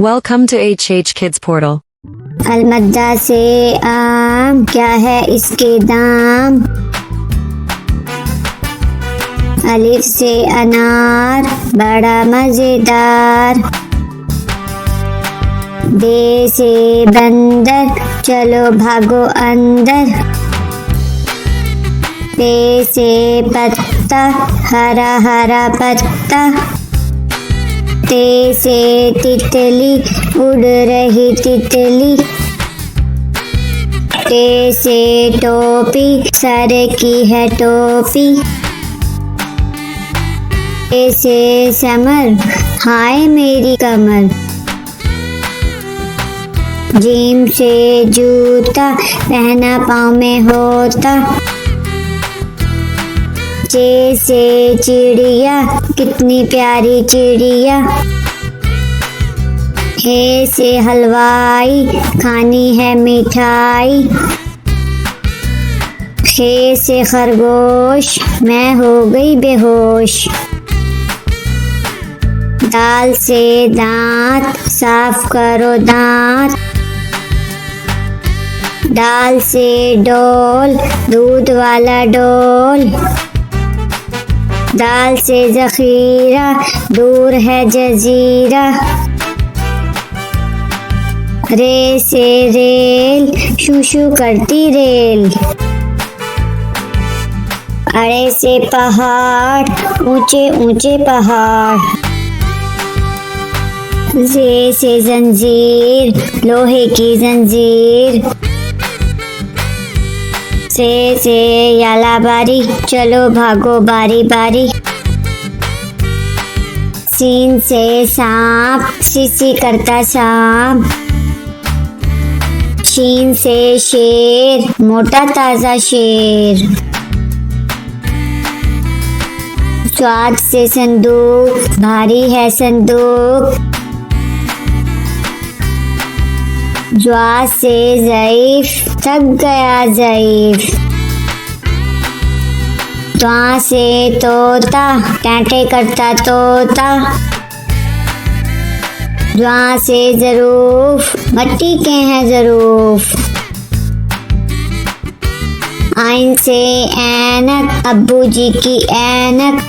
Welcome to HH Kids Portal. अलमद्दा से आम, क्या है इसके दाम। अलिफ से अनार, बड़ा मजेदार। बे से बंदर, चलो भागो अंदर। पे से पत्ता, हरा हरा पत्ता। ते से तितली, उड़ रही तितली। टे से टोपी, सर की है टोपी। टे से समर, हाय मेरी कमर। जीम से जूता, पहना पाँव में होता। चे से चिड़िया, कितनी प्यारी चिड़िया। हे से हलवाई, खानी है मिठाई। खे से खरगोश, मैं हो गई बेहोश। दाल से दांत, साफ करो दांत। दाल से डोल, दूध वाला डोल। दाल से जखीरा, दूर है जजीरा। रे से रेल, शू शू करती रेल। अरे से पहाड़, ऊंचे ऊंचे पहाड़। जे से जंजीर, लोहे की जंजीर। से याला बारी, चलो भागो बारी बारी। सीन से सांप, सीसी करता सांप। शीन से शेर, मोटा ताजा शेर। स्वाद से संदूक, भारी है संदूक। ज्वा से ज़ईफ, थक गया ज़ईफ। त्वा से तोता, टैंटे करता तोता। ज्वा से ज़रूफ, मट्टी के हैं ज़रूफ। आइन से ऐनक, अब्बू जी की ऐनक।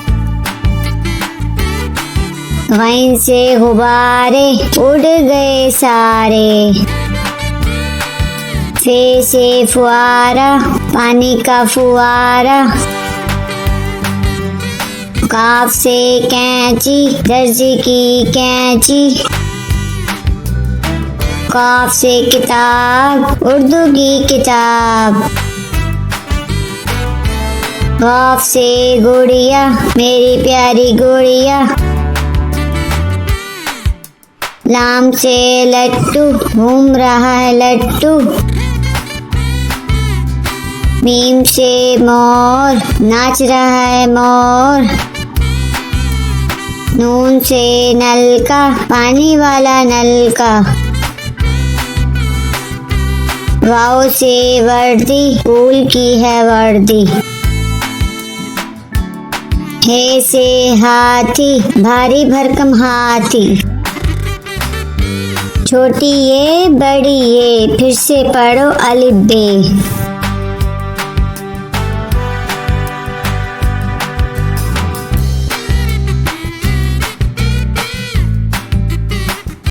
गैन से गुब्बारे, उड़ गए सारे। फे से फुआरा, पानी का फुआरा। काफ से कैंची, दर्जी की कैंची। काफ से किताब, उर्दू की किताब। काफ से गुड़िया, मेरी प्यारी गुड़िया। लाम से लट्टू, घूम रहा है लट्टू। मीम से मोर, नाच रहा है मोर। नून से नलका, पानी वाला नलका। वाव से वर्दी, फूल की है वर्दी। हे से हाथी, भारी भरकम हाथी। छोटी ये, बड़ी ये, फिर से पढ़ो अलिफ बे।